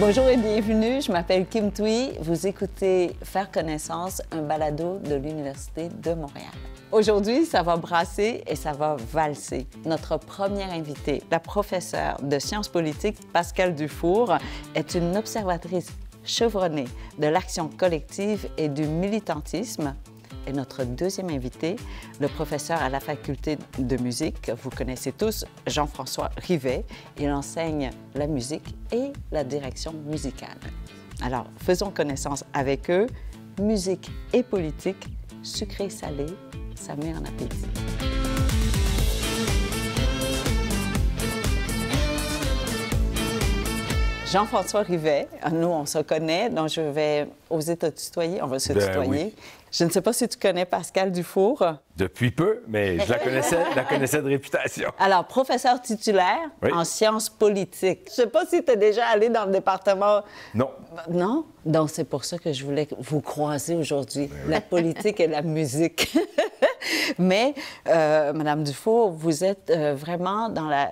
Bonjour et bienvenue, je m'appelle Kim Thuy. Vous écoutez Faire connaissance, un balado de l'Université de Montréal. Aujourd'hui, ça va brasser et ça va valser. Notre première invitée, la professeure de sciences politiques, Pascale Dufour, est une observatrice chevronnée de l'action collective et du militantisme. Et notre deuxième invité, le professeur à la faculté de musique, vous connaissez tous, Jean-François Rivet. Il enseigne la musique et la direction musicale. Alors, faisons connaissance avec eux. Musique et politique, sucré-salé, ça met en appétit. Jean-François Rivet, nous, on se connaît, donc je vais oser te tutoyer. On va se tutoyer. Oui. Je ne sais pas si tu connais Pascale Dufour. Depuis peu, mais je la connaissais de réputation. Alors, professeur titulaire en sciences politiques. Je ne sais pas si tu es déjà allé dans le département... Non. Non? Donc, c'est pour ça que je voulais vous croiser aujourd'hui, la politique et la musique. Mais, Madame Dufour, vous êtes vraiment dans la...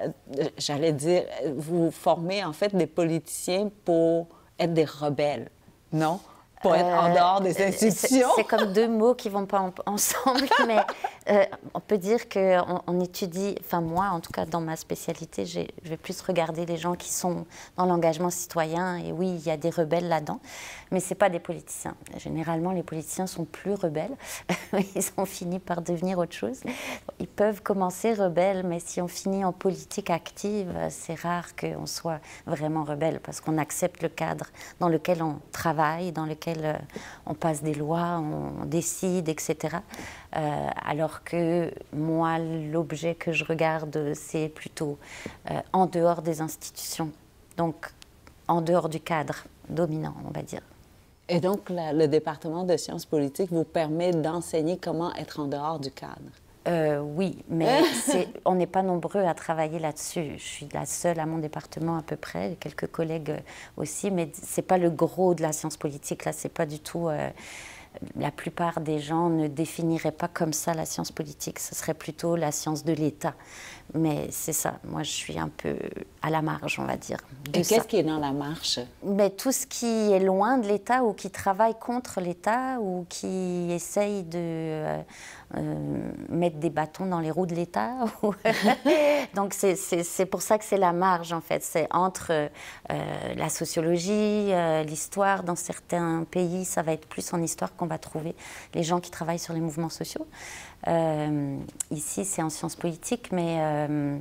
J'allais dire, vous formez en fait des politiciens pour être des rebelles, non? Pour être en dehors des institutions. C'est comme deux mots qui ne vont pas ensemble, mais on peut dire qu'on étudie, enfin moi en tout cas dans ma spécialité, je vais plus regarder les gens qui sont dans l'engagement citoyen, et oui, il y a des rebelles là-dedans, mais ce n'est pas des politiciens. Généralement, les politiciens sont plus rebelles, ils ont fini par devenir autre chose. Ils peuvent commencer rebelles, mais si on finit en politique active, c'est rare qu'on soit vraiment rebelle, parce qu'on accepte le cadre dans lequel on travaille, dans lequel on passe des lois, on décide, etc. Alors que moi, l'objet que je regarde, c'est plutôt en dehors des institutions, donc en dehors du cadre dominant, on va dire. Et donc, le département de sciences politiques vous permet d'enseigner comment être en dehors du cadre? Oui, mais on n'est pas nombreux à travailler là-dessus. Je suis la seule à mon département à peu près, quelques collègues aussi, mais ce n'est pas le gros de la science politique. Là, c'est pas du tout... la plupart des gens ne définiraient pas comme ça la science politique. Ce serait plutôt la science de l'État. Mais c'est ça. Moi, je suis un peu à la marge, on va dire. Et qu'est-ce qui est dans la marche? Mais tout ce qui est loin de l'État ou qui travaille contre l'État ou qui essaye de mettre des bâtons dans les roues de l'État. Donc, c'est pour ça que c'est la marge, en fait. C'est entre la sociologie, l'histoire. Dans certains pays, ça va être plus en histoire qu'on va trouver les gens qui travaillent sur les mouvements sociaux. Ici, c'est en sciences politiques, mais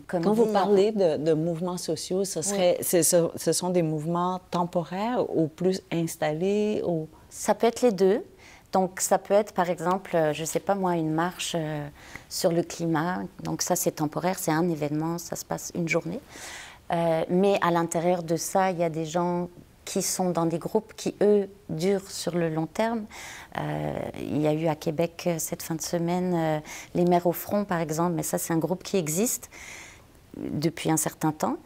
quand vous parlez de mouvements sociaux, ce sont des mouvements temporaires ou plus installés? Ou... Ça peut être les deux. Donc, ça peut être, par exemple, je ne sais pas moi, une marche sur le climat. Donc, ça, c'est temporaire, c'est un événement, ça se passe une journée. Mais à l'intérieur de ça, il y a des gens qui sont dans des groupes qui, eux, durent sur le long terme. Il y a eu à Québec cette fin de semaine les Mères au front, par exemple, mais ça, c'est un groupe qui existe depuis un certain temps.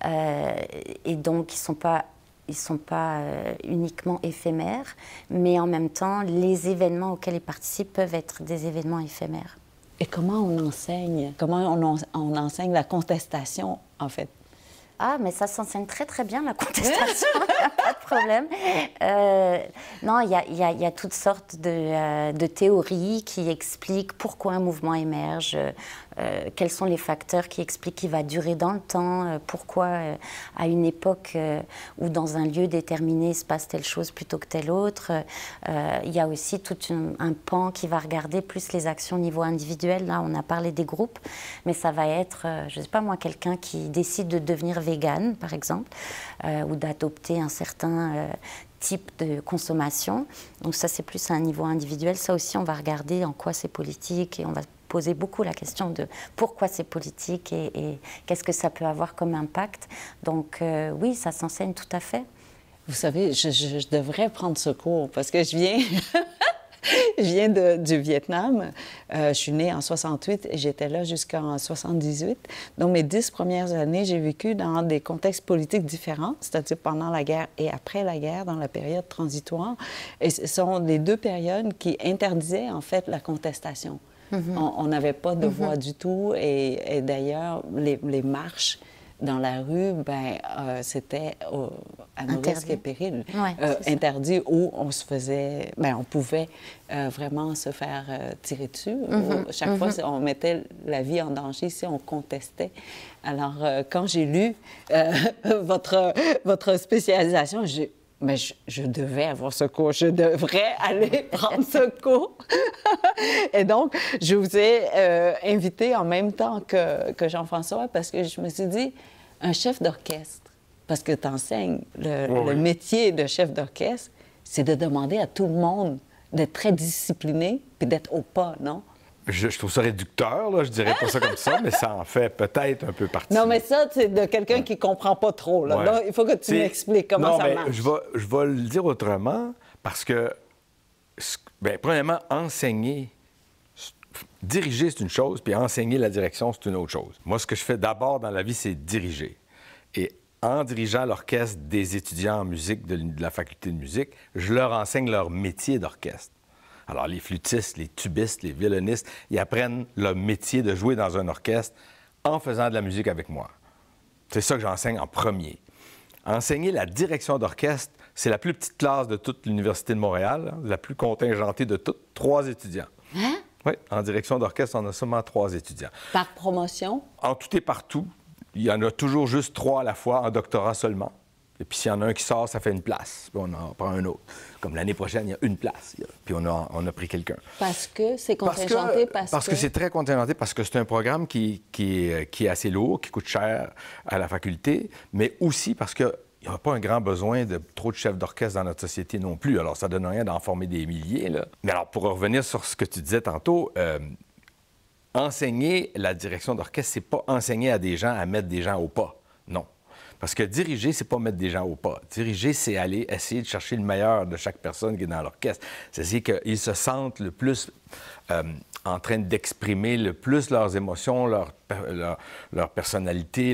Et donc, ils ne sont pas uniquement éphémères, mais en même temps, les événements auxquels ils participent peuvent être des événements éphémères. Et comment on enseigne? Comment on enseigne la contestation, en fait? Ah, mais ça s'enseigne très très bien, la contestation, il n'y a pas de problème. Non, il y a toutes sortes de théories qui expliquent pourquoi un mouvement émerge, quels sont les facteurs qui expliquent qu'il va durer dans le temps, pourquoi à une époque ou dans un lieu déterminé se passe telle chose plutôt que telle autre. Il y a aussi tout un pan qui va regarder plus les actions au niveau individuel. Là, on a parlé des groupes, mais ça va être, je ne sais pas moi, quelqu'un qui décide de devenir végane, par exemple, ou d'adopter un certain type de consommation. Donc ça, c'est plus à un niveau individuel. Ça aussi, on va regarder en quoi c'est politique et on va poser beaucoup la question de pourquoi c'est politique et qu'est-ce que ça peut avoir comme impact. Donc oui, ça s'enseigne tout à fait. Vous savez, je devrais prendre ce cours parce que je viens... Je viens du Vietnam. Je suis née en 68 et j'étais là jusqu'en 78. Donc, mes 10 premières années, j'ai vécu dans des contextes politiques différents, c'est-à-dire pendant la guerre et après la guerre, dans la période transitoire. Et ce sont les deux périodes qui interdisaient, en fait, la contestation. On n'avait pas de voix du tout. Et d'ailleurs, les marches dans la rue, c'était à nos risques et périls. Ouais, interdit où on se faisait... on pouvait vraiment se faire tirer dessus. Chaque fois, on mettait la vie en danger si on contestait. Alors, quand j'ai lu votre spécialisation, je devais avoir ce cours, je devrais aller prendre ce cours. Et donc, je vous ai invité en même temps que Jean-François parce que je me suis dit, un chef d'orchestre, parce que tu enseignes le métier de chef d'orchestre, c'est de demander à tout le monde d'être très discipliné puis d'être au pas, non? Je trouve ça réducteur, là. Je dirais pas ça comme ça, mais ça en fait peut-être un peu partie. Non, mais ça, c'est de quelqu'un qui comprend pas trop. Là. Là, il faut que tu m'expliques comment ça marche. Je vais le dire autrement, parce que, premièrement, enseigner, diriger, c'est une chose, puis enseigner la direction, c'est une autre chose. Moi, ce que je fais d'abord dans la vie, c'est diriger. Et en dirigeant l'orchestre des étudiants en musique de la faculté de musique, je leur enseigne leur métier d'orchestre. Alors, les flûtistes, les tubistes, les violonistes, ils apprennent leur métier de jouer dans un orchestre en faisant de la musique avec moi. C'est ça que j'enseigne en premier. Enseigner la direction d'orchestre, c'est la plus petite classe de toute l'Université de Montréal, la plus contingentée de toutes, 3 étudiants. Hein? Oui, en direction d'orchestre, on a seulement 3 étudiants. Par promotion? En tout et partout, il y en a toujours juste 3 à la fois, en doctorat seulement. Et puis, s'il y en a un qui sort, ça fait une place. Puis on en prend un autre. Comme l'année prochaine, il y a une place. Puis on a pris quelqu'un. Parce que c'est contingenté? Parce que c'est très contingenté, parce que c'est un programme qui est assez lourd, qui coûte cher à la faculté, mais aussi parce qu'il n'y a pas un grand besoin de trop de chefs d'orchestre dans notre société non plus. Alors, ça ne donne rien d'en former des milliers, là. Mais alors, pour revenir sur ce que tu disais tantôt, enseigner la direction d'orchestre, c'est pas enseigner à des gens à mettre des gens au pas. Non. Parce que diriger, c'est pas mettre des gens au pas. Diriger, c'est aller essayer de chercher le meilleur de chaque personne qui est dans l'orchestre. C'est qu'ils se sentent le plus en train d'exprimer le plus leurs émotions, leur personnalité.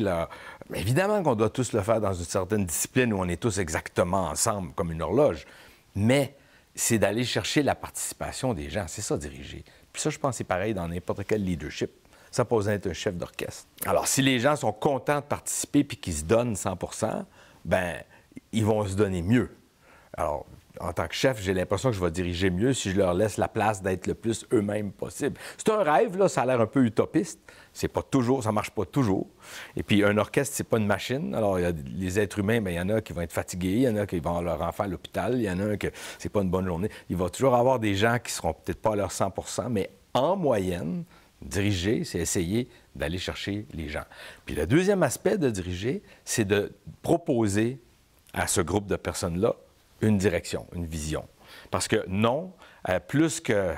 Mais évidemment qu'on doit tous le faire dans une certaine discipline où on est tous exactement ensemble, comme une horloge. Mais c'est d'aller chercher la participation des gens. C'est ça, diriger. Puis ça, je pense que c'est pareil dans n'importe quel leadership. Ça pose être un chef d'orchestre. Alors, si les gens sont contents de participer puis qu'ils se donnent 100 bien, ils vont se donner mieux. Alors, en tant que chef, j'ai l'impression que je vais diriger mieux si je leur laisse la place d'être le plus eux-mêmes possible. C'est un rêve, là, ça a l'air un peu utopiste. C'est pas toujours, ça marche pas toujours. Et puis, un orchestre, c'est pas une machine. Alors, il y a les êtres humains, bien, il y en a qui vont être fatigués, il y en a qui vont avoir leur enfant à l'hôpital, il y en a que c'est pas une bonne journée. Il va toujours avoir des gens qui seront peut-être pas à leur 100 mais en moyenne, diriger, c'est essayer d'aller chercher les gens. Puis le deuxième aspect de diriger, c'est de proposer à ce groupe de personnes-là une direction, une vision. Parce que non, plus que...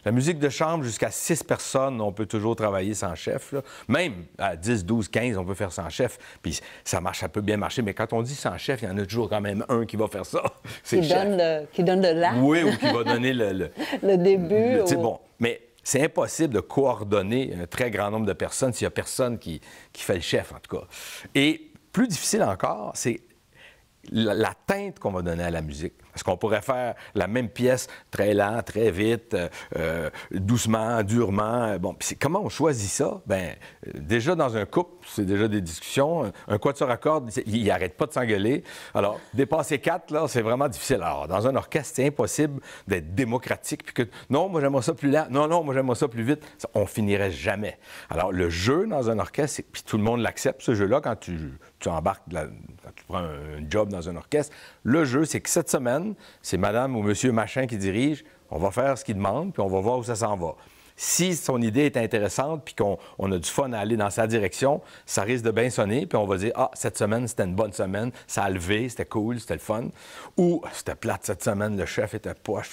La musique de chambre, jusqu'à 6 personnes, on peut toujours travailler sans chef. Là. Même à 10, 12, 15, on peut faire sans chef. Puis ça marche, ça peut bien marcher. Mais quand on dit sans chef, il y en a toujours quand même un qui va faire ça. Qui donne le là. Oui, ou qui va donner le début. Bon, mais c'est impossible de coordonner un très grand nombre de personnes s'il n'y a personne qui fait le chef, en tout cas. Et plus difficile encore, c'est la teinte qu'on va donner à la musique. Parce qu'on pourrait faire la même pièce très lent, très vite, doucement, durement. Bon, puis comment on choisit ça? Bien, déjà dans un couple, c'est déjà des discussions. Un quatuor à cordes, il n'arrête pas de s'engueuler. Alors, dépasser 4, là, c'est vraiment difficile. Alors, dans un orchestre, c'est impossible d'être démocratique. Puis que, non, moi, j'aimerais ça plus lent. Non, moi, j'aimerais ça plus vite. On finirait jamais. Alors, le jeu dans un orchestre, puis tout le monde l'accepte, ce jeu-là, quand tu embarques, quand tu prends un job dans un orchestre. Le jeu, c'est que cette semaine, c'est madame ou monsieur machin qui dirige, on va faire ce qu'il demande, puis on va voir où ça s'en va. Si son idée est intéressante, puis qu'on a du fun à aller dans sa direction, ça risque de bien sonner, puis on va dire « Ah, cette semaine, c'était une bonne semaine, ça a levé, c'était cool, c'était le fun. » Ou « C'était plate cette semaine, le chef était poche. »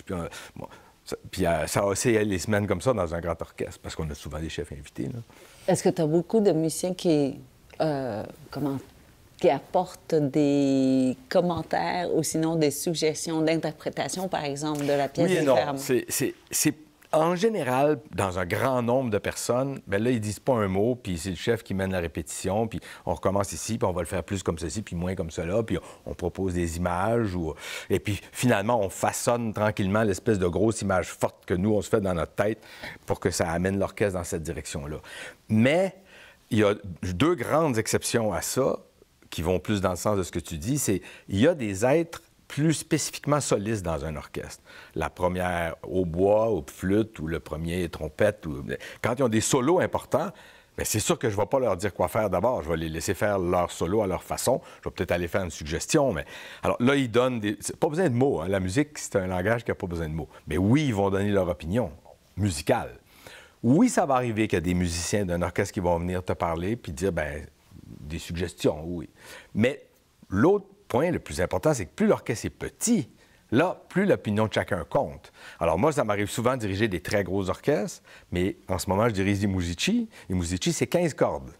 Puis ça a aussi les semaines comme ça dans un grand orchestre, parce qu'on a souvent des chefs invités. Là. Est-ce que tu as beaucoup de musiciens qui apportent des commentaires ou sinon des suggestions d'interprétation, par exemple, de la pièce des fermes? C'est en général, dans un grand nombre de personnes, bien là, ils disent pas un mot, puis c'est le chef qui mène la répétition, puis on recommence ici, puis on va le faire plus comme ceci, puis moins comme cela, puis on propose des images, et puis finalement, on façonne tranquillement l'espèce de grosse image forte que nous, on se fait dans notre tête pour que ça amène l'orchestre dans cette direction-là. Mais il y a deux grandes exceptions à ça qui vont plus dans le sens de ce que tu dis. C'est il y a des êtres plus spécifiquement solistes dans un orchestre. La première hautbois ou flûte ou le premier trompette. Quand ils ont des solos importants, bien, c'est sûr que je ne vais pas leur dire quoi faire d'abord. Je vais les laisser faire leur solo à leur façon. Je vais peut-être aller faire une suggestion. Mais... Alors là, ils donnent des... Pas besoin de mots. Hein. La musique, c'est un langage qui n'a pas besoin de mots. Mais oui, ils vont donner leur opinion musicale. Oui, ça va arriver qu'il y a des musiciens d'un orchestre qui vont venir te parler puis dire, bien, des suggestions, oui. Mais l'autre point le plus important, c'est que plus l'orchestre est petit, là, plus l'opinion de chacun compte. Alors moi, ça m'arrive souvent de diriger des très gros orchestres, mais en ce moment, je dirige des Musici. Les Musici, c'est 15 cordes.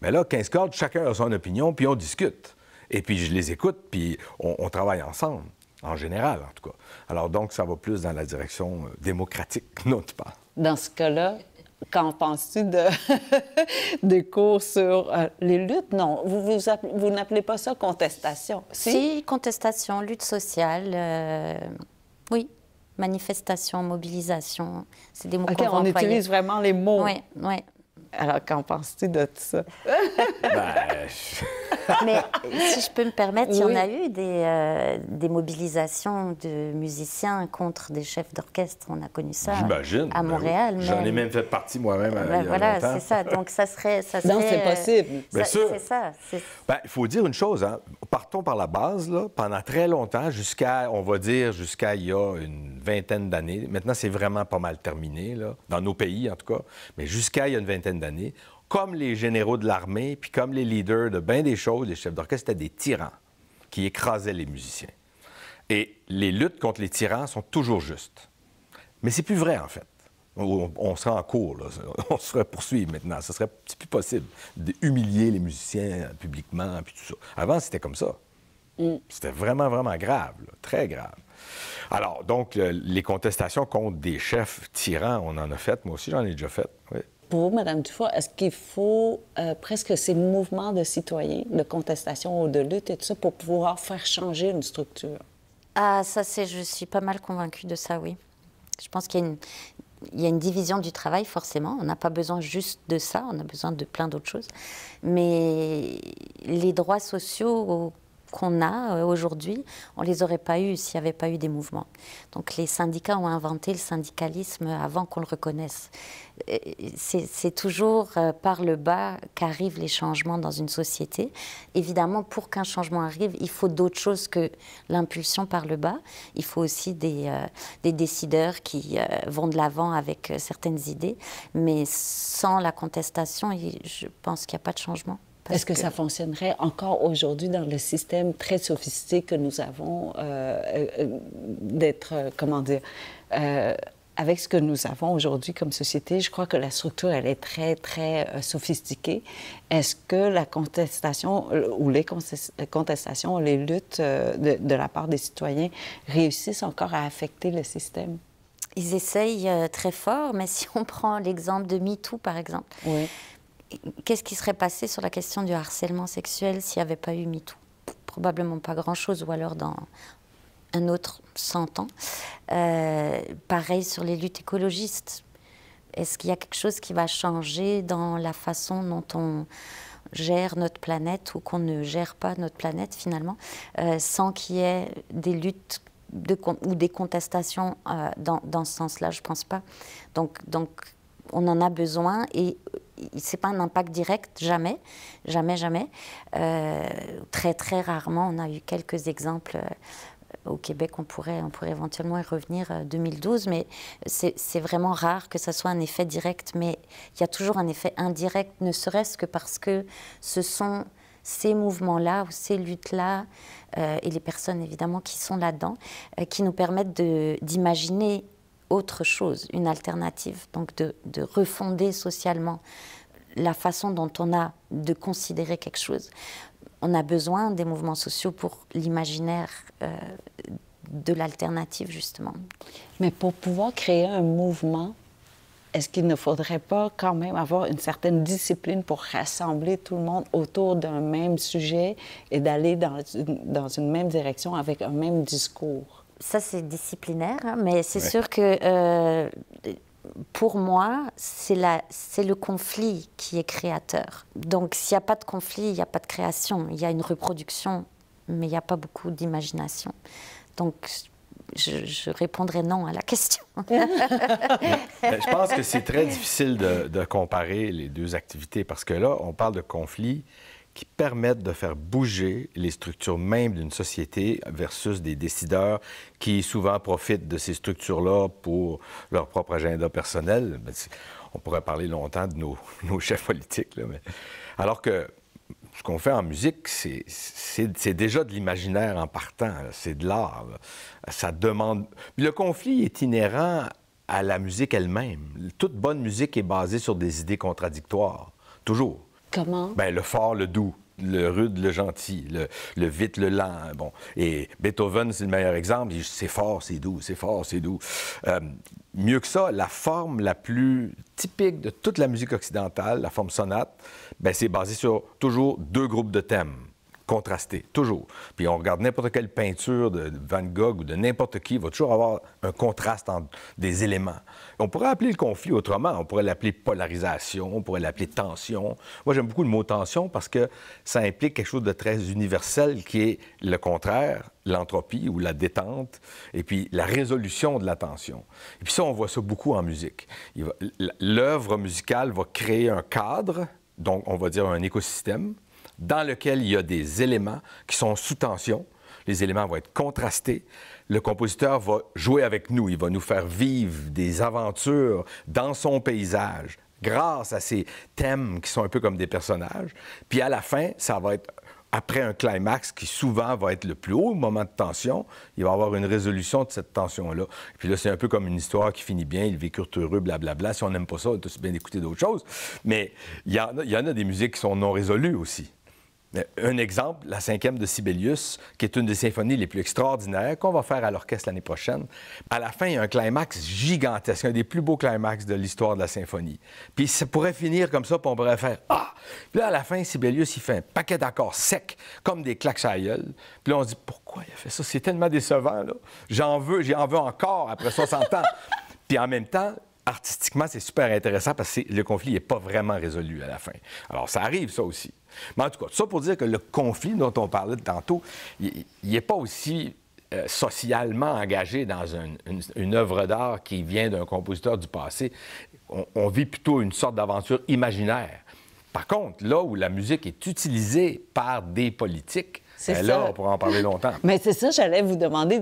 Mais là, 15 cordes, chacun a son opinion, puis on discute. Et puis je les écoute, puis on travaille ensemble, en général, en tout cas. Alors donc, ça va plus dans la direction démocratique dont tu parles. Dans ce cas-là, qu'en penses-tu des cours sur les luttes? Non, vous n'appelez pas ça contestation. Si, contestation, lutte sociale, oui, manifestation, mobilisation, c'est des mots qu'on va on employer. utilise vraiment les mots. Oui, oui. Alors, qu'en penses-tu de tout ça? Mais si je peux me permettre, il y en a eu des mobilisations de musiciens contre des chefs d'orchestre. On a connu ça à Montréal. Oui. J'en ai même fait partie moi-même. Voilà, c'est ça. Donc ça serait... Non, c'est possible. Bien sûr. C'est ça. Il faut dire une chose. Hein. Partons par la base. Là. Pendant très longtemps, on va dire jusqu'à il y a une vingtaine d'années. Maintenant, c'est vraiment pas mal terminé, là, dans nos pays en tout cas. Mais jusqu'à il y a une vingtaine d'années, comme les généraux de l'armée, puis comme les leaders de bien des choses, les chefs d'orchestre, c'était des tyrans qui écrasaient les musiciens. Et les luttes contre les tyrans sont toujours justes. Mais c'est plus vrai, en fait. On serait en cours, là. On se ferait poursuivre maintenant. C'est plus possible d'humilier les musiciens publiquement, puis tout ça. Avant, c'était comme ça. C'était vraiment, vraiment grave, là. Très grave. Alors, donc, les contestations contre des chefs tyrans, on en a fait. Moi aussi, j'en ai déjà fait, oui. Pour vous, Mme Dufour, est-ce qu'il faut presque ces mouvements de citoyens, de contestation ou de lutte et tout ça pour pouvoir faire changer une structure? Ah, ça, je suis pas mal convaincue de ça, oui. Je pense qu'il y a une division du travail, forcément. On n'a pas besoin juste de ça, on a besoin de plein d'autres choses. Mais les droits sociaux qu'on a aujourd'hui, on ne les aurait pas eus s'il n'y avait pas eu des mouvements. Donc les syndicats ont inventé le syndicalisme avant qu'on le reconnaisse. C'est toujours par le bas qu'arrivent les changements dans une société. Évidemment, pour qu'un changement arrive, il faut d'autres choses que l'impulsion par le bas. Il faut aussi des décideurs qui vont de l'avant avec certaines idées. Mais sans la contestation, je pense qu'il n'y a pas de changement. Est-ce que ça fonctionnerait encore aujourd'hui dans le système très sophistiqué que nous avons avec ce que nous avons aujourd'hui comme société? Je crois que la structure, elle est très, très sophistiquée. Est-ce que la contestation ou les contestations, les luttes de la part des citoyens réussissent encore à affecter le système? Ils essayent très fort, mais si on prend l'exemple de MeToo, par exemple, oui. Qu'est-ce qui serait passé sur la question du harcèlement sexuel s'il n'y avait pas eu MeToo? Probablement pas grand-chose, ou alors dans un autre 100 ans. Pareil sur les luttes écologistes. Est-ce qu'il y a quelque chose qui va changer dans la façon dont on gère notre planète ou qu'on ne gère pas notre planète, finalement, sans qu'il y ait des luttes ou des contestations dans ce sens-là? Je ne pense pas. Donc, on en a besoin et ce n'est pas un impact direct, jamais. Très, très rarement, on a eu quelques exemples. Au Québec, on pourrait éventuellement y revenir 2012, mais c'est vraiment rare que ça soit un effet direct. Mais il y a toujours un effet indirect, ne serait-ce que parce que ce sont ces mouvements-là ou ces luttes-là, et les personnes évidemment qui sont là-dedans, qui nous permettent d'imaginer autre chose, une alternative, donc de refonder socialement la façon dont on a de considérer quelque chose. On a besoin des mouvements sociaux pour l'imaginaire de l'alternative, justement. Mais pour pouvoir créer un mouvement, est-ce qu'il ne faudrait pas quand même avoir une certaine discipline pour rassembler tout le monde autour d'un même sujet et d'aller dans une même direction avec un même discours? Ça, c'est disciplinaire, hein, mais c'est sûr que pour moi, c'est le conflit qui est créateur. Donc, s'il n'y a pas de conflit, il n'y a pas de création. Il y a une reproduction, mais il n'y a pas beaucoup d'imagination. Donc, je répondrai non à la question. Je pense que c'est très difficile de comparer les deux activités parce que là, on parle de conflits qui permettent de faire bouger les structures même d'une société versus des décideurs qui souvent profitent de ces structures-là pour leur propre agenda personnel. On pourrait parler longtemps de nos chefs politiques, là, mais... alors que ce qu'on fait en musique, c'est déjà de l'imaginaire en partant, c'est de l'art. Ça demande... Le conflit est inhérent à la musique elle-même. Toute bonne musique est basée sur des idées contradictoires, toujours. Comment? Bien, le fort, le doux, le rude, le gentil, le vite, le lent. Bon. Et Beethoven, c'est le meilleur exemple. C'est fort, c'est doux, c'est fort, c'est doux. Mieux que ça, la forme la plus typique de toute la musique occidentale, la forme sonate, bien, c'est basé sur toujours deux groupes de thèmes contrastés, toujours. Puis on regarde n'importe quelle peinture de Van Gogh ou de n'importe qui, il va toujours avoir un contraste entre des éléments. On pourrait appeler le conflit autrement. On pourrait l'appeler polarisation, on pourrait l'appeler tension. Moi, j'aime beaucoup le mot tension parce que ça implique quelque chose de très universel qui est le contraire, l'entropie ou la détente, et puis la résolution de la tension. Et puis ça, on voit ça beaucoup en musique. L'œuvre musicale va créer un cadre, donc on va dire un écosystème, dans lequel il y a des éléments qui sont sous tension. Les éléments vont être contrastés. Le compositeur va jouer avec nous. Il va nous faire vivre des aventures dans son paysage grâce à ces thèmes qui sont un peu comme des personnages. Puis à la fin, ça va être, après un climax qui souvent va être le plus haut moment de tension, il va y avoir une résolution de cette tension-là. Puis là, c'est un peu comme une histoire qui finit bien, ils vécurent heureux, blablabla. Si on n'aime pas ça, on peut aussi bien écouter d'autres choses. Mais il y en a des musiques qui sont non résolues aussi. Un exemple, la 5e de Sibelius, qui est une des symphonies les plus extraordinaires qu'on va faire à l'orchestre l'année prochaine. À la fin, il y a un climax gigantesque, un des plus beaux climax de l'histoire de la symphonie. Puis ça pourrait finir comme ça, puis on pourrait faire « Ah! » Puis là, à la fin, Sibelius, il fait un paquet d'accords secs, comme des claques à la gueule. Puis là, on se dit « Pourquoi il a fait ça? C'est tellement décevant, là. J'en veux encore après 60 ans. » Puis en même temps, artistiquement, c'est super intéressant parce que le conflit n'est pas vraiment résolu à la fin. Alors, ça arrive, ça aussi. Mais en tout cas, ça pour dire que le conflit dont on parlait tantôt, il n'est pas aussi socialement engagé dans une œuvre d'art qui vient d'un compositeur du passé. On vit plutôt une sorte d'aventure imaginaire. Par contre, là où la musique est utilisée par des politiques, là, on pourra en parler longtemps. Mais c'est ça, j'allais vous demander.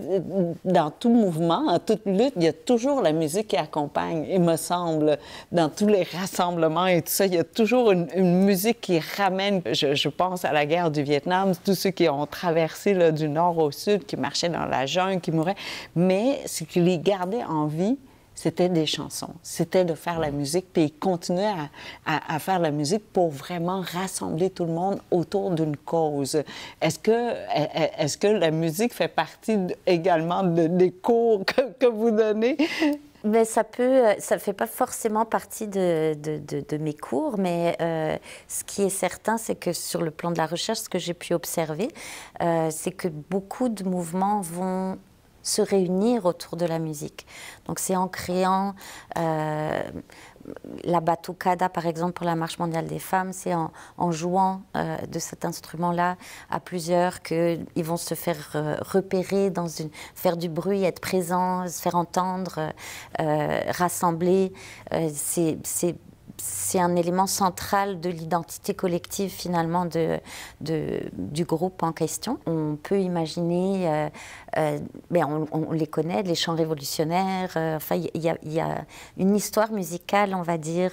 Dans tout mouvement, en toute lutte, il y a toujours la musique qui accompagne, il me semble. Dans tous les rassemblements et tout ça, il y a toujours une musique qui ramène. Je pense à la guerre du Vietnam, tous ceux qui ont traversé là, du nord au sud, qui marchaient dans la jungle, qui mouraient. Mais ce qui les gardait en vie, c'était des chansons, c'était de faire la musique, puis ils continuaient à faire la musique pour vraiment rassembler tout le monde autour d'une cause. Est-ce que la musique fait partie également des cours que vous donnez? Mais ça fait pas forcément partie de mes cours, mais ce qui est certain, c'est que sur le plan de la recherche, ce que j'ai pu observer, c'est que beaucoup de mouvements vont se réunir autour de la musique. Donc c'est en créant la batucada, par exemple, pour la Marche mondiale des femmes, c'est en jouant de cet instrument-là à plusieurs qu'ils vont se faire repérer, faire du bruit, être présents, se faire entendre, rassembler. C'est un élément central de l'identité collective, finalement, du groupe en question. On peut imaginer, on les connaît, les chants révolutionnaires. Enfin, il y a une histoire musicale, on va dire.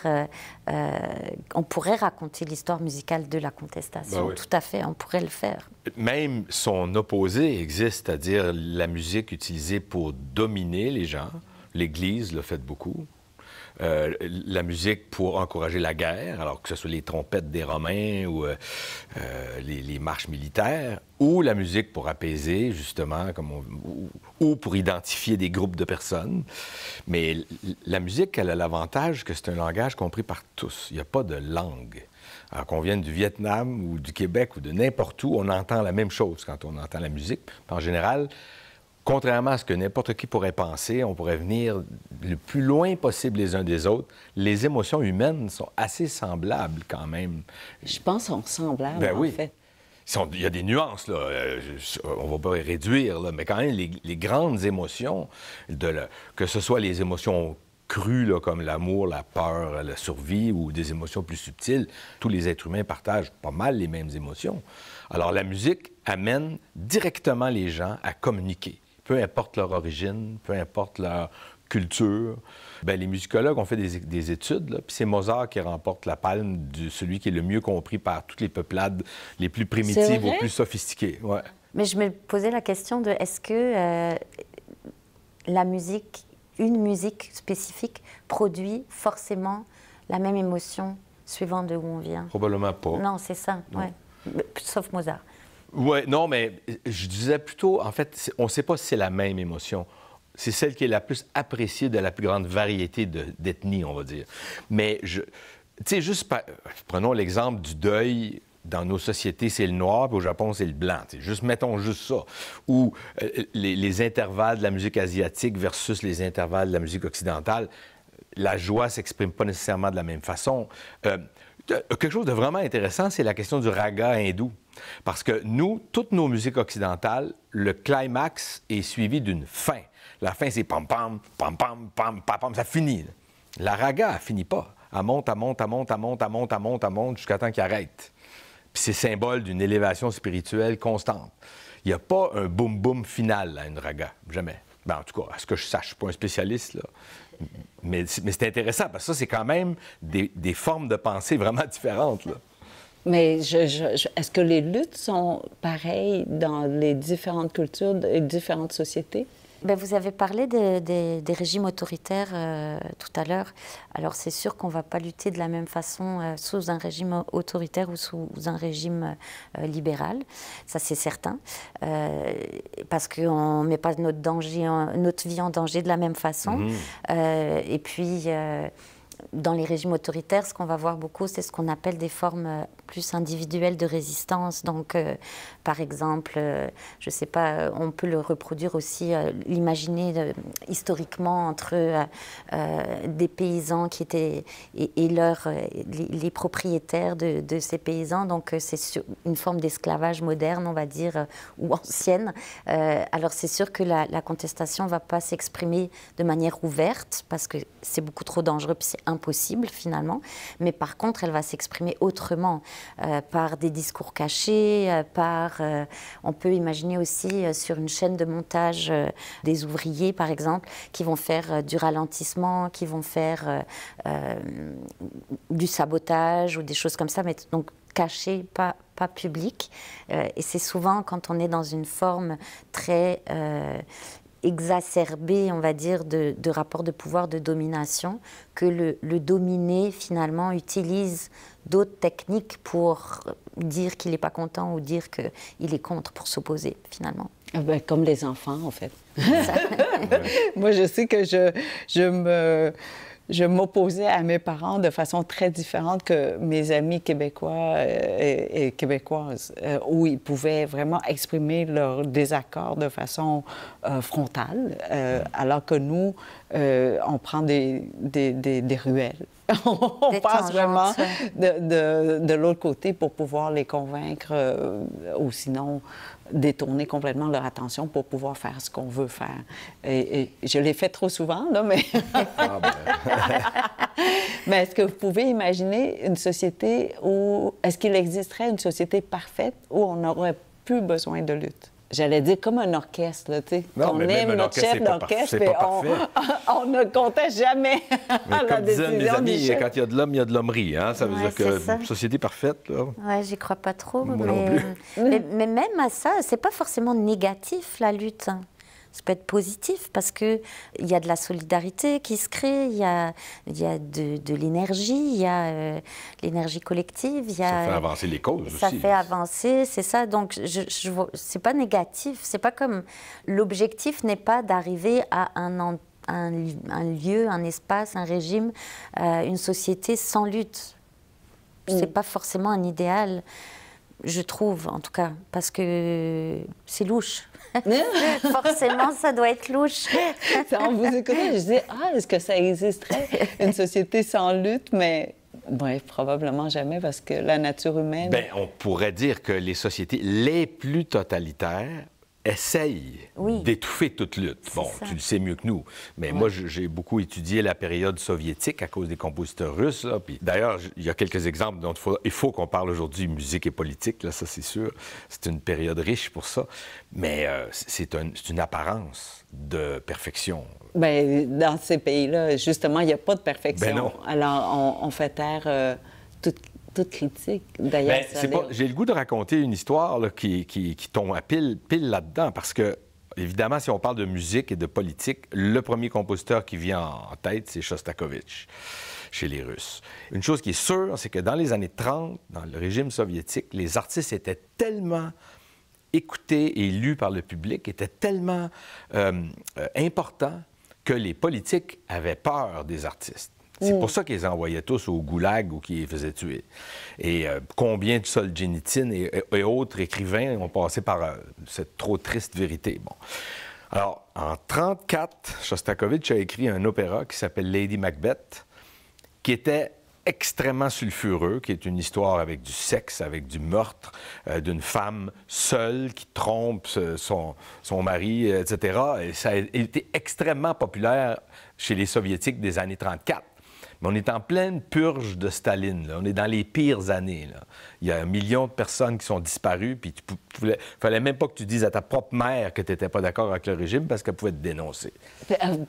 On pourrait raconter l'histoire musicale de la contestation. Ben oui. Tout à fait, on pourrait le faire. Même son opposé existe, c'est-à-dire la musique utilisée pour dominer les gens. L'Église l'a fait beaucoup. La musique pour encourager la guerre, alors que ce soit les trompettes des Romains ou les marches militaires, ou la musique pour apaiser, justement, ou pour identifier des groupes de personnes. Mais la musique, elle a l'avantage que c'est un langage compris par tous. Il n'y a pas de langue. Alors qu'on vienne du Vietnam ou du Québec ou de n'importe où, on entend la même chose quand on entend la musique. En général, contrairement à ce que n'importe qui pourrait penser, on pourrait venir le plus loin possible les uns des autres. Les émotions humaines sont assez semblables quand même. Je pense qu'on semblable, Ben oui. en fait. Il y a des nuances, là. On va pas les réduire, là, mais quand même, les grandes émotions, que ce soit les émotions crues, là, comme l'amour, la peur, la survie, ou des émotions plus subtiles, tous les êtres humains partagent pas mal les mêmes émotions. Alors, la musique amène directement les gens à communiquer, peu importe leur origine, peu importe leur culture. Bien, les musicologues ont fait des études, là, puis c'est Mozart qui remporte la palme de celui qui est le mieux compris par toutes les peuplades les plus primitives aux plus sophistiquées. Ouais. Mais je me posais la question de est-ce que la musique, une musique spécifique, produit forcément la même émotion suivant de où on vient? Probablement pas. Non, c'est ça, ouais. Sauf Mozart. Oui, non, mais je disais plutôt, en fait, on ne sait pas si c'est la même émotion. C'est celle qui est la plus appréciée de la plus grande variété d'ethnies, on va dire. Mais, tu sais, prenons l'exemple du deuil. Dans nos sociétés, c'est le noir, puis au Japon, c'est le blanc. Mettons juste ça. Ou les intervalles de la musique asiatique versus les intervalles de la musique occidentale, la joie ne s'exprime pas nécessairement de la même façon. Quelque chose de vraiment intéressant, c'est la question du raga hindou. Parce que nous, toutes nos musiques occidentales, le climax est suivi d'une fin. La fin, c'est pam-pam, pam-pam, pam, pam-pam, ça finit. La raga, elle finit pas. Elle monte, elle monte, elle monte, elle monte, elle monte, elle monte, elle monte, jusqu'à temps qu'elle arrête. Puis c'est symbole d'une élévation spirituelle constante. Il n'y a pas un boum-boum final à une raga, jamais. Ben, en tout cas, à ce que je sache, je ne suis pas un spécialiste, là. Mais c'est intéressant, parce que ça, c'est quand même des formes de pensée vraiment différentes, là. Mais est-ce que les luttes sont pareilles dans les différentes cultures et différentes sociétés? Bien, vous avez parlé des régimes autoritaires tout à l'heure. Alors, c'est sûr qu'on ne va pas lutter de la même façon sous un régime autoritaire ou sous un régime libéral. Ça, c'est certain. Parce qu'on ne met pas notre vie en danger de la même façon. Et puis, dans les régimes autoritaires, ce qu'on va voir beaucoup, c'est ce qu'on appelle des formes plus individuelles de résistance. Donc, par exemple, je ne sais pas, on peut le reproduire aussi, l'imaginer historiquement entre des paysans qui étaient et les propriétaires de ces paysans. Donc, c'est une forme d'esclavage moderne, on va dire, ou ancienne. Alors, c'est sûr que la contestation ne va pas s'exprimer de manière ouverte parce que c'est beaucoup trop dangereux, puis c'est impossible finalement. Mais par contre, elle va s'exprimer autrement, par des discours cachés, on peut imaginer aussi sur une chaîne de montage des ouvriers, par exemple, qui vont faire du ralentissement, qui vont faire du sabotage ou des choses comme ça, mais donc cachées, pas publiques. Et c'est souvent quand on est dans une forme très exacerbé, on va dire, de rapport de pouvoir, de domination, que le dominé, finalement, utilise d'autres techniques pour dire qu'il n'est pas content ou dire qu'il est contre, pour s'opposer, finalement. Ben, comme les enfants, en fait. Moi, je sais que je m'opposais à mes parents de façon très différente que mes amis québécois et québécoises, où ils pouvaient vraiment exprimer leur désaccord de façon frontale, alors que nous, on prend des ruelles. On passe vraiment de l'autre côté pour pouvoir les convaincre ou sinon détourner complètement leur attention pour pouvoir faire ce qu'on veut faire. Et je l'ai fait trop souvent, là, mais... Ah, ben... Mais est-ce que vous pouvez imaginer une société où... Est-ce qu'il existerait une société parfaite où on n'aurait plus besoin de lutte? J'allais dire comme un orchestre, là, tu sais. On aime notre chef d'orchestre, mais on ne conteste jamais la décision mes amis, du chef. quand il y a de l'homme, il y a de l'hommerie. Hein? Ça veut dire que une société parfaite, là... Oui, j'y crois pas trop. Moi non plus. Mais même à ça, c'est pas forcément négatif, la lutte. Ça peut être positif parce qu'il y a de la solidarité qui se crée, il y a de l'énergie, il y a l'énergie collective. Ça fait avancer les causes aussi. Ça fait avancer, c'est ça. Donc, c'est pas négatif. C'est pas comme... L'objectif n'est pas d'arriver à un lieu, un espace, un régime, une société sans lutte. C'est pas forcément un idéal. je trouve, en tout cas, parce que c'est louche. Forcément, ça doit être louche. En vous écoutant, je disais, est-ce que ça existerait, une société sans lutte? Mais bref, probablement jamais, parce que la nature humaine... Bien, on pourrait dire que les sociétés les plus totalitaires essayent d'étouffer toute lutte. Bon, tu le sais mieux que nous, mais moi, j'ai beaucoup étudié la période soviétique à cause des compositeurs russes. Là. Puis, d'ailleurs, il y a quelques exemples dont il faut qu'on parle aujourd'hui, musique et politique, là, ça c'est sûr. C'est une période riche pour ça, mais c'est une apparence de perfection. Bien, dans ces pays-là, justement, il n'y a pas de perfection. Ben non. Alors, on fait taire toute critique. D'ailleurs, j'ai le goût de raconter une histoire là, qui tombe à pile là-dedans, parce que, évidemment, si on parle de musique et de politique, le premier compositeur qui vient en tête, c'est Shostakovich, chez les Russes. Une chose qui est sûre, c'est que dans les années 30, dans le régime soviétique, les artistes étaient tellement écoutés et lus par le public, étaient tellement importants que les politiques avaient peur des artistes. C'est pour ça qu'ils les envoyaient tous au goulag ou qu'ils les faisaient tuer. Et combien de Solzhenitsyn et autres écrivains ont passé par cette trop triste vérité. Bon. Alors, en 1934, Shostakovich a écrit un opéra qui s'appelle Lady Macbeth, qui était extrêmement sulfureux, qui est une histoire avec du sexe, avec du meurtre, d'une femme seule qui trompe son mari, etc. Et ça a été extrêmement populaire chez les Soviétiques des années 1934. Mais on est en pleine purge de Staline. Là. On est dans les pires années. Là. Il y a 1 million de personnes qui sont disparues, puis il fallait même pas que tu dises à ta propre mère que tu n'étais pas d'accord avec le régime parce qu'elle pouvait te dénoncer.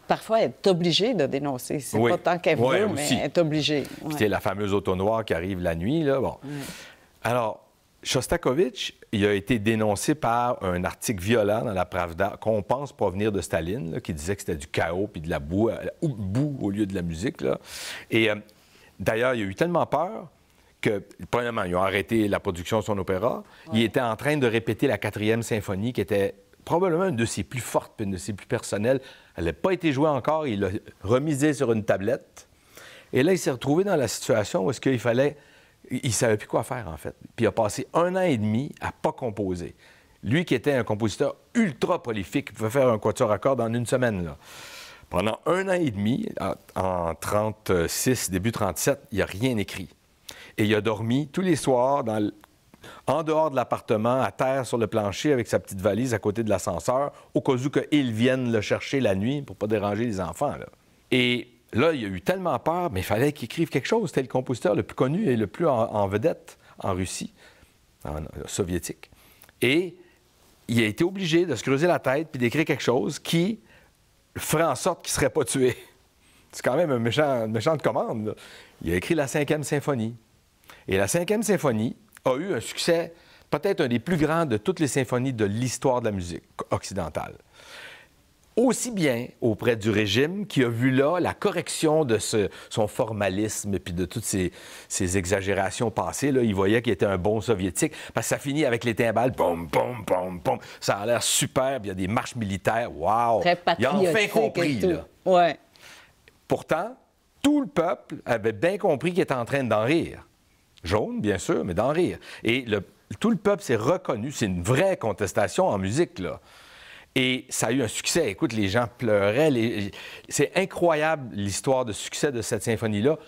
Parfois, elle est obligée de dénoncer. C'est pas tant qu'elle veut, mais elle est obligée. Puis c'est la fameuse auto noire qui arrive la nuit. Là. Bon. Alors, Shostakovich, il a été dénoncé par un article violent dans la Pravda qu'on pense provenir de Staline, là, qui disait que c'était du chaos puis de la boue au lieu de la musique. Là. Et d'ailleurs, il a eu tellement peur que, premièrement, ils ont arrêté la production de son opéra. Il était en train de répéter la 4e symphonie, qui était probablement une de ses plus fortes, une de ses plus personnelles. Elle n'a pas été jouée encore. Il l'a remisée sur une tablette. Et là, il s'est retrouvé dans la situation où est-ce qu'il fallait... Il ne savait plus quoi faire, en fait. Puis il a passé 1 an et demi à ne pas composer. Lui qui était un compositeur ultra prolifique, il pouvait faire un quatuor à cordes en 1 semaine. Là. Pendant 1 an et demi, en 1936, début 1937, il n'a rien écrit. Et il a dormi tous les soirs en dehors de l'appartement, à terre sur le plancher, avec sa petite valise à côté de l'ascenseur, au cas où qu'ils viennent le chercher la nuit pour ne pas déranger les enfants. Là. Et... là, il a eu tellement peur, mais il fallait qu'il écrive quelque chose. C'était le compositeur le plus connu et le plus en vedette en Russie, en soviétique. Et il a été obligé de se creuser la tête puis d'écrire quelque chose qui ferait en sorte qu'il ne serait pas tué. C'est quand même une méchante commande. Là. Il a écrit la 5e symphonie. Et la 5e symphonie a eu un succès, peut-être un des plus grands de toutes les symphonies de l'histoire de la musique occidentale. Aussi bien auprès du régime qui a vu là la correction de son formalisme et puis de toutes ces exagérations passées. Là, il voyait qu'il était un bon soviétique parce que ça finit avec les timbales. Pom, pom, pom, pom. Ça a l'air superbe. Il y a des marches militaires. Wow! Il a enfin compris. Là. Ouais. Pourtant, tout le peuple avait bien compris qu'il était en train d'en rire. Jaune, bien sûr, mais d'en rire. Et tout le peuple s'est reconnu. C'est une vraie contestation en musique, là. Et ça a eu un succès. Écoute, les gens pleuraient. C'est incroyable, l'histoire de succès de cette symphonie-là,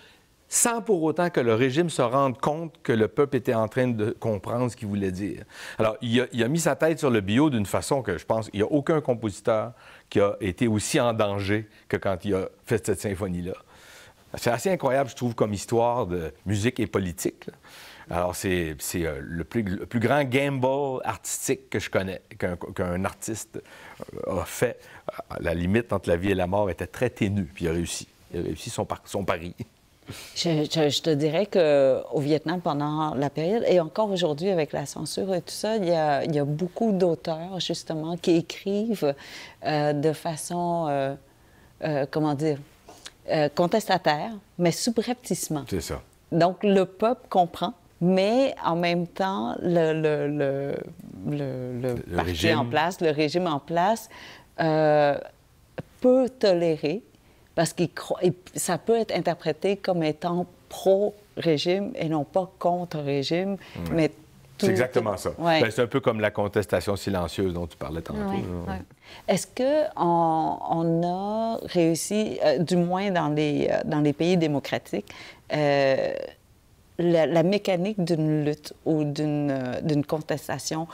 sans pour autant que le régime se rende compte que le peuple était en train de comprendre ce qu'il voulait dire. Alors, il a mis sa tête sur le bio d'une façon que je pense qu'il n'y a aucun compositeur qui a été aussi en danger que quand il a fait cette symphonie-là. C'est assez incroyable, je trouve, comme histoire de musique et politique, là. Alors, c'est le plus grand gamble artistique que je connais, qu'un artiste a fait. La limite entre la vie et la mort était très ténue, puis il a réussi. Il a réussi son pari. Je te dirais qu'au Vietnam, pendant la période, et encore aujourd'hui avec la censure et tout ça, il y a beaucoup d'auteurs, justement, qui écrivent de façon, contestataire, mais subrepticement. C'est ça. Donc, le peuple comprend. Mais en même temps, le parti régime. en place, le régime en place, peut tolérer, parce que ça peut être interprété comme étant pro-régime et non pas contre-régime, mais C'est exactement ça. Ouais. Ben, c'est un peu comme la contestation silencieuse dont tu parlais tantôt. Oui, là. oui. Est-ce qu'on a réussi, du moins dans les pays démocratiques, la mécanique d'une lutte ou d'une contestation,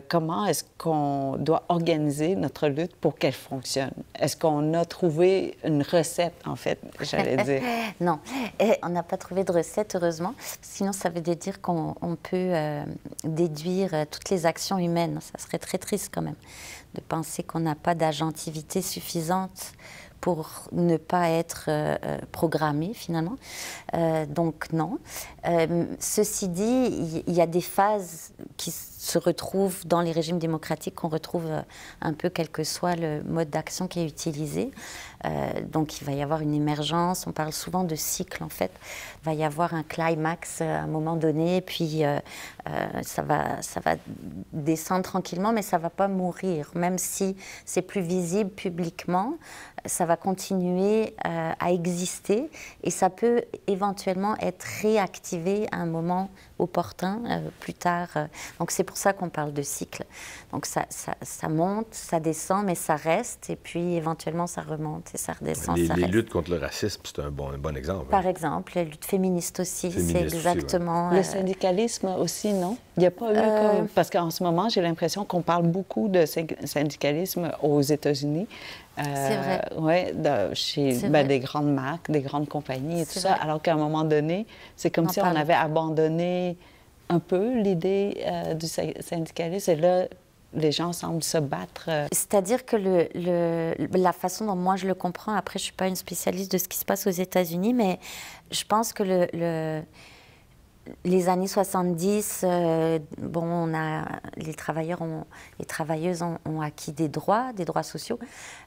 comment est-ce qu'on doit organiser notre lutte pour qu'elle fonctionne? Est-ce qu'on a trouvé une recette, en fait, j'allais dire? Non, on n'a pas trouvé de recette, heureusement. Sinon, ça veut dire qu'on peut déduire toutes les actions humaines. Ça serait très triste quand même de penser qu'on n'a pas d'agentivité suffisante pour ne pas être programmé, finalement. Donc, non. Ceci dit, il y a des phases qui se retrouvent dans les régimes démocratiques, qu'on retrouve un peu quel que soit le mode d'action qui est utilisé. Donc, il va y avoir une émergence. On parle souvent de cycle, en fait. Il va y avoir un climax à un moment donné, puis ça va descendre tranquillement, mais ça ne va pas mourir. Même si c'est plus visible publiquement, ça va continuer à exister et ça peut éventuellement être réactivé à un moment opportun, plus tard. Donc, c'est pour ça qu'on parle de cycle. Donc, ça monte, ça descend, mais ça reste, et puis éventuellement, ça remonte et ça redescend, ça Les reste. luttes contre le racisme, c'est un bon exemple. Par exemple, les luttes féministes aussi, c'est exactement... Le syndicalisme aussi, non? Il n'y a pas eu comme... Parce qu'en ce moment, j'ai l'impression qu'on parle beaucoup de syndicalisme aux États-Unis. C'est vrai. Oui, chez des grandes marques, des grandes compagnies et tout ça. Alors qu'à un moment donné, c'est comme si on avait abandonné un peu l'idée du syndicalisme. Et là, les gens semblent se battre. C'est-à-dire que la façon dont moi je le comprends, après je ne suis pas une spécialiste de ce qui se passe aux États-Unis, mais je pense que les années 70, les travailleuses ont acquis des droits sociaux.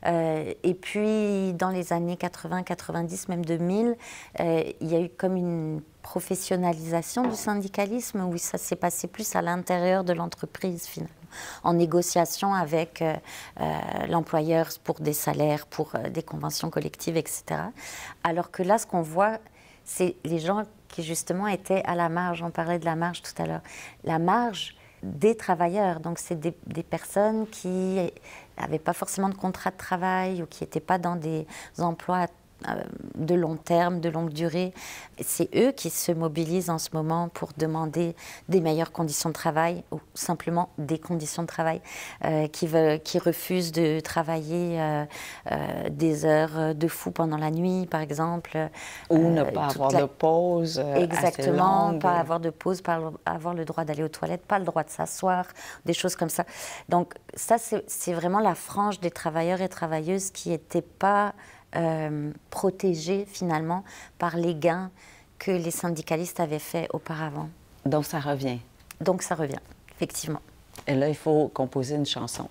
Et puis, dans les années 80, 90, même 2000, il y a eu comme une professionnalisation du syndicalisme, où ça s'est passé plus à l'intérieur de l'entreprise, finalement, en négociation avec l'employeur pour des salaires, pour des conventions collectives, etc. Alors que là, ce qu'on voit, c'est les gens qui justement étaient à la marge. On parlait de la marge tout à l'heure. La marge des travailleurs, donc c'est des personnes qui n'avaient pas forcément de contrat de travail ou qui n'étaient pas dans des emplois de long terme, de longue durée. C'est eux qui se mobilisent en ce moment pour demander des meilleures conditions de travail ou simplement des conditions de travail, qui refusent de travailler des heures de fou pendant la nuit, par exemple. Ou ne pas avoir de pause. Exactement, assez longue. pas avoir de pause, pas avoir le droit d'aller aux toilettes, pas le droit de s'asseoir, des choses comme ça. Donc ça, c'est vraiment la frange des travailleurs et travailleuses qui n'étaient pas protégés finalement par les gains que les syndicalistes avaient faits auparavant. Donc ça revient. Donc ça revient, effectivement. Et là, il faut composer une chanson.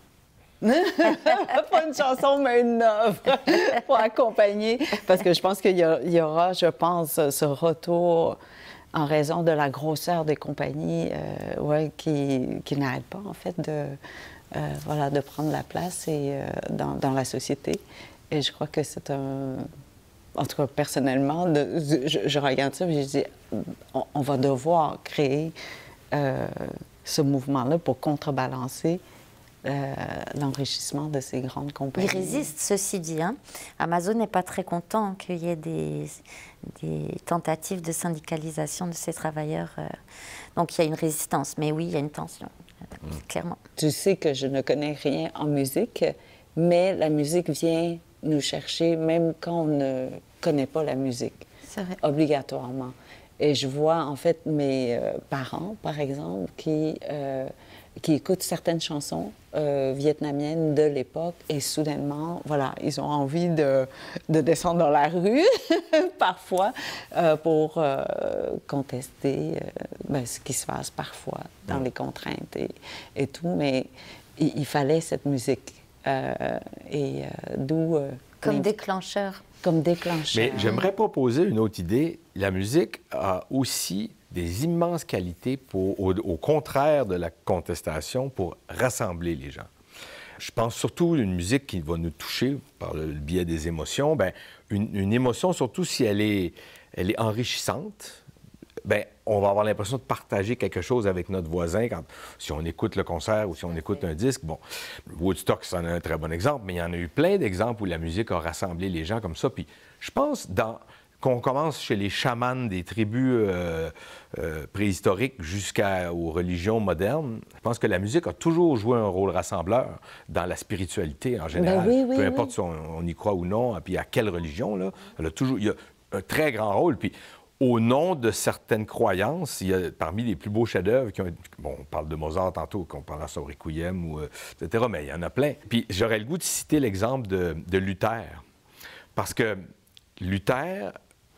Pas une chanson, mais une œuvre pour accompagner. Parce que je pense qu'il y aura, ce retour en raison de la grosseur des compagnies qui n'arrêtent pas, en fait, de prendre la place dans la société. Et je crois que c'est en tout cas, personnellement, je regarde ça et je dis, on va devoir créer ce mouvement-là pour contrebalancer l'enrichissement de ces grandes compagnies. Ils résistent, ceci dit. Hein. Amazon n'est pas très content qu'il y ait des tentatives de syndicalisation de ces travailleurs. Donc, il y a une résistance. Mais oui, il y a une tension, clairement. Tu sais que je ne connais rien en musique, mais la musique vient nous chercher même quand on ne connaît pas la musique. C'est vrai. Obligatoirement. Et je vois, en fait, mes parents, par exemple, qui écoutent certaines chansons vietnamiennes de l'époque et soudainement, voilà, ils ont envie de descendre dans la rue, parfois, pour contester ce qui se passe parfois dans les contraintes et tout. Mais il fallait cette musique. D'où... Comme déclencheur. Comme déclencheur. Mais j'aimerais proposer une autre idée. La musique a aussi des immenses qualités au contraire de la contestation pour rassembler les gens. Je pense surtout à une musique qui va nous toucher par le biais des émotions. Bien, une émotion, surtout si elle est enrichissante, bien, on va avoir l'impression de partager quelque chose avec notre voisin si on écoute le concert ou si on écoute un disque. Bon, Woodstock, c'en est un très bon exemple, mais il y en a eu plein d'exemples où la musique a rassemblé les gens comme ça. Puis je pense qu'on commence chez les chamans des tribus préhistoriques jusqu'aux religions modernes. Je pense que la musique a toujours joué un rôle rassembleur dans la spiritualité en général. Ben oui, peu importe si on y croit ou non, puis à quelle religion, là, il y a un très grand rôle. Puis au nom de certaines croyances, il y a parmi les plus beaux chefs-d'œuvre qui ont... Bon, on parle de Mozart tantôt, qu'on parle de Requiem, etc., mais il y en a plein. Puis j'aurais le goût de citer l'exemple de Luther. Parce que Luther,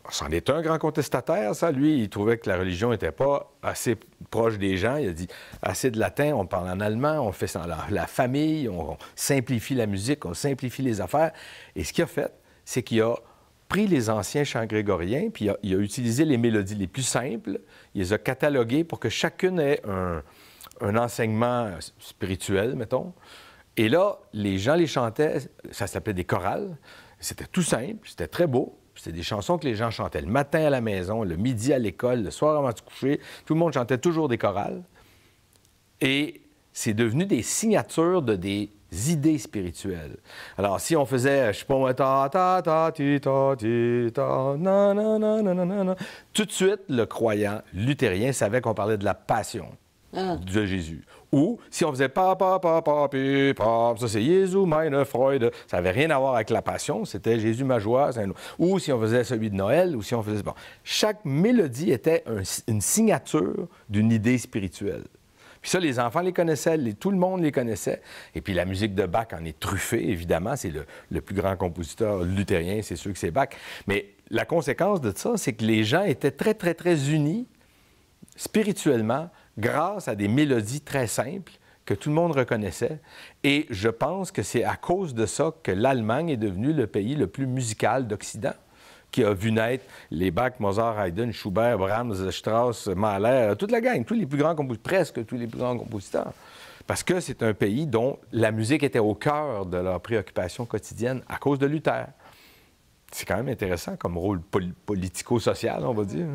c'en est un grand contestataire, ça. Lui, il trouvait que la religion n'était pas assez proche des gens. Il a dit, assez de latin, on parle en allemand, on fait ça la famille, on simplifie la musique, on simplifie les affaires. Et ce qu'il a fait, c'est qu'il a pris les anciens chants grégoriens, puis il a utilisé les mélodies les plus simples, il les a cataloguées pour que chacune ait un enseignement spirituel, mettons. Et là, les gens les chantaient, ça s'appelait des chorales. C'était tout simple, c'était très beau. C'était des chansons que les gens chantaient le matin à la maison, le midi à l'école, le soir avant de se coucher. Tout le monde chantait toujours des chorales. Et c'est devenu des signatures de des idées spirituelles. Alors, si on faisait, je sais pas moi, ta ta ta ti ta ti ta na na na na na na, tout de suite, le croyant luthérien savait qu'on parlait de la passion de Jésus. Ou, si on faisait pa pa pa pa pi pa, ça c'est Jésus meine Freude, ça n'avait rien à voir avec la passion, c'était Jésus ma joie. Ou si on faisait celui de Noël, ou si on faisait... Bon, chaque mélodie était une signature d'une idée spirituelle. Puis ça, les enfants les connaissaient, tout le monde les connaissait. Et puis la musique de Bach en est truffée, évidemment. C'est le plus grand compositeur luthérien, c'est sûr que c'est Bach. Mais la conséquence de ça, c'est que les gens étaient très, très, très unis spirituellement grâce à des mélodies très simples que tout le monde reconnaissait. Et je pense que c'est à cause de ça que l'Allemagne est devenue le pays le plus musical d'Occident, qui a vu naître les Bach, Mozart, Haydn, Schubert, Brahms, Strauss, Mahler, toute la gang, tous les plus grands compositeurs, presque tous les plus grands compositeurs. Parce que c'est un pays dont la musique était au cœur de leur préoccupation quotidienne à cause de Luther. C'est quand même intéressant comme rôle politico-social, on va dire.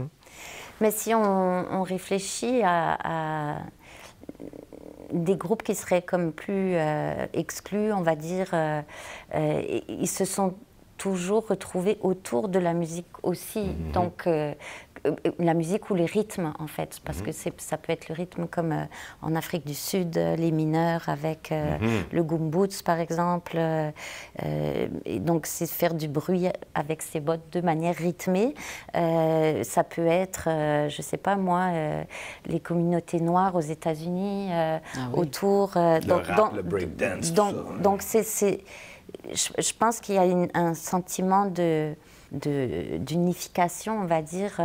Mais si on réfléchit à des groupes qui seraient comme plus exclus, on va dire, ils se sont toujours retrouvés autour de la musique aussi. Donc, la musique ou les rythmes, en fait, parce que ça peut être le rythme comme en Afrique du Sud, les mineurs avec le gumboot, par exemple. Et donc, c'est faire du bruit avec ses bottes de manière rythmée. Ça peut être, je ne sais pas moi, les communautés noires aux États-Unis, autour... le breakdance, donc je pense qu'il y a un sentiment d'unification, on va dire,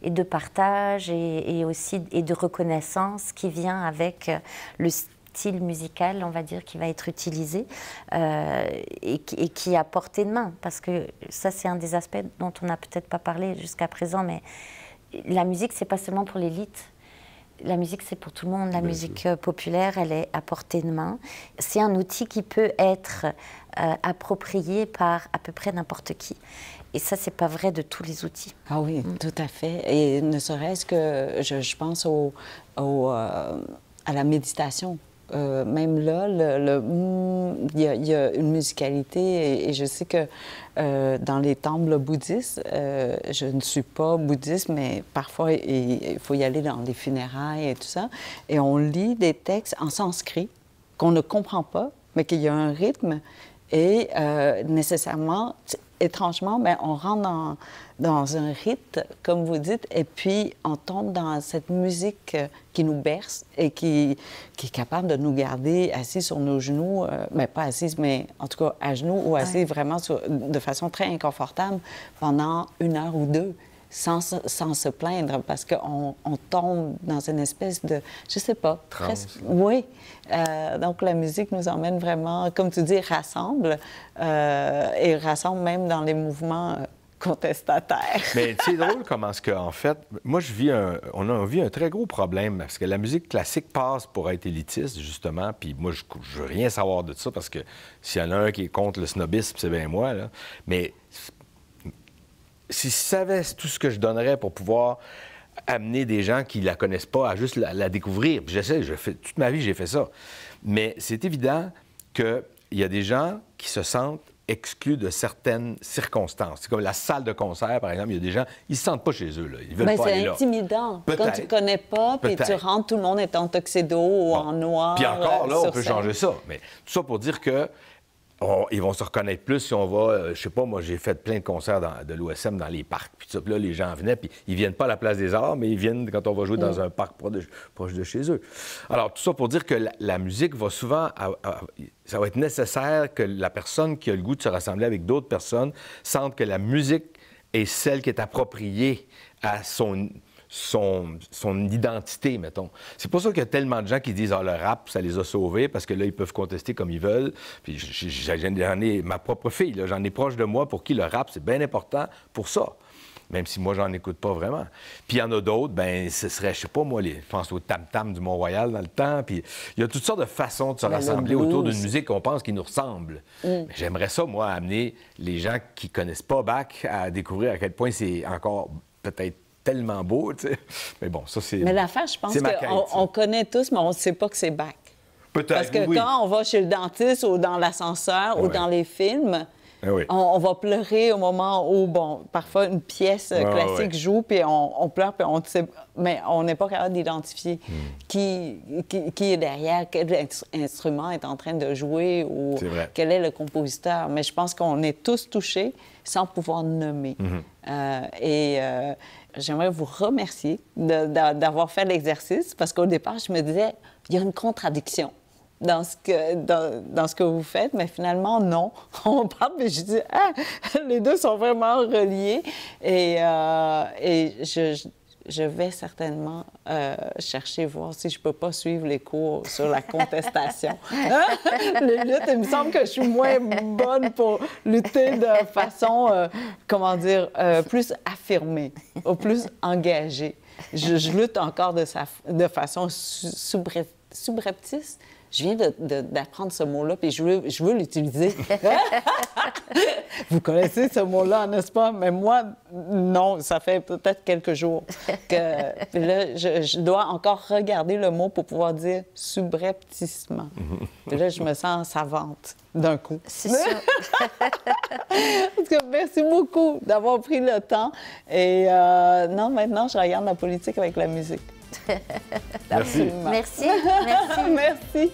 et de partage et aussi de reconnaissance qui vient avec le style musical, on va dire, qui va être utilisé et qui est à portée de main. Parce que ça, c'est un des aspects dont on n'a peut-être pas parlé jusqu'à présent, mais la musique, c'est pas seulement pour l'élite. La musique, c'est pour tout le monde. La musique populaire, elle est à portée de main. C'est un outil qui peut être approprié par à peu près n'importe qui. Et ça, c'est pas vrai de tous les outils. Ah oui, tout à fait. Et ne serait-ce que, je pense à la méditation. Même là, il y a une musicalité et je sais que dans les temples bouddhistes, je ne suis pas bouddhiste, mais parfois il faut y aller dans les funérailles et tout ça, et on lit des textes en sanskrit qu'on ne comprend pas, mais qu'il y a un rythme et nécessairement, étrangement, bien, on rentre dans un rite, comme vous dites, et puis on tombe dans cette musique qui nous berce et qui est capable de nous garder assis sur nos genoux, bien, pas assis, mais en tout cas à genoux ou assis vraiment de façon très inconfortable pendant 1 heure ou 2. Sans se plaindre, parce qu'on tombe dans une espèce de, je sais pas, presque... Oui. Donc, la musique nous emmène vraiment, comme tu dis, rassemble, et rassemble même dans les mouvements contestataires. Mais c'est drôle comment est-ce qu'en fait, moi, on vit un très gros problème, parce que la musique classique passe pour être élitiste, justement, puis moi, je veux rien savoir de ça, parce que s'il y en a un qui est contre le snobisme, c'est bien moi, là. Mais... si je savais tout ce que je donnerais pour pouvoir amener des gens qui la connaissent pas à juste la découvrir. Puis toute ma vie, j'ai fait ça. Mais c'est évident qu'il y a des gens qui se sentent exclus de certaines circonstances. C'est comme la salle de concert, par exemple, il y a des gens, ils se sentent pas chez eux, là. Ils veulent pas aller là. C'est intimidant. Quand tu connais pas, puis tu rentres, tout le monde est en tuxedo ou en noir. Puis encore là, on peut changer ça. Mais tout ça pour dire que ils vont se reconnaître plus si on va... je sais pas, moi, j'ai fait plein de concerts de l'OSM dans les parcs. Puis là, les gens venaient, puis ils viennent pas à la Place des Arts, mais ils viennent quand on va jouer dans un parc proche de chez eux. Alors, tout ça pour dire que la musique va souvent... ça va être nécessaire que la personne qui a le goût de se rassembler avec d'autres personnes sente que la musique est celle qui est appropriée à son identité, mettons. C'est pour ça qu'il y a tellement de gens qui disent « Ah, le rap, ça les a sauvés », parce que là, ils peuvent contester comme ils veulent. Puis j'en ai ma propre fille, là, j'en ai proche de moi pour qui le rap, c'est bien important pour ça. Même si moi, j'en écoute pas vraiment. Puis il y en a d'autres, ben ce serait, je sais pas, moi, je pense au tam-tam du Mont-Royal dans le temps. Puis il y a toutes sortes de façons de se rassembler autour d'une musique qu'on pense qui nous ressemble. Mais j'aimerais ça, moi, amener les gens qui connaissent pas Bach à découvrir à quel point c'est encore peut-être tellement beau, tu sais. Mais bon, ça, c'est... Mais l'affaire, je pense qu'on connaît tous, mais on ne sait pas que c'est Bach. Peut-être, parce que quand on va chez le dentiste ou dans l'ascenseur ou dans les films, on va pleurer au moment où, bon, parfois une pièce classique joue, puis on pleure, puis on sait... Mais on n'est pas capable d'identifier qui est derrière, quel instrument est en train de jouer ou quel est le compositeur. Mais je pense qu'on est tous touchés sans pouvoir nommer. J'aimerais vous remercier d'avoir fait l'exercice parce qu'au départ, je me disais, il y a une contradiction dans ce que vous faites, mais finalement, non. On parle, mais je dis, les deux sont vraiment reliés. Et je vais certainement chercher, voir si je peux pas suivre les cours sur la contestation. Les luttes, il me semble que je suis moins bonne pour lutter de façon, plus affirmée, ou plus engagée. Je lutte encore de façon subreptice. Je viens d'apprendre ce mot-là, puis je veux l'utiliser. Vous connaissez ce mot-là, n'est-ce pas? Mais moi, non, ça fait peut-être quelques jours que... Puis là, je dois encore regarder le mot pour pouvoir dire subrepticement. Puis là, je me sens savante d'un coup. C'est sûr. En tout cas, merci beaucoup d'avoir pris le temps. Et non, maintenant, je regarde la politique avec la musique. Merci. Merci. Merci.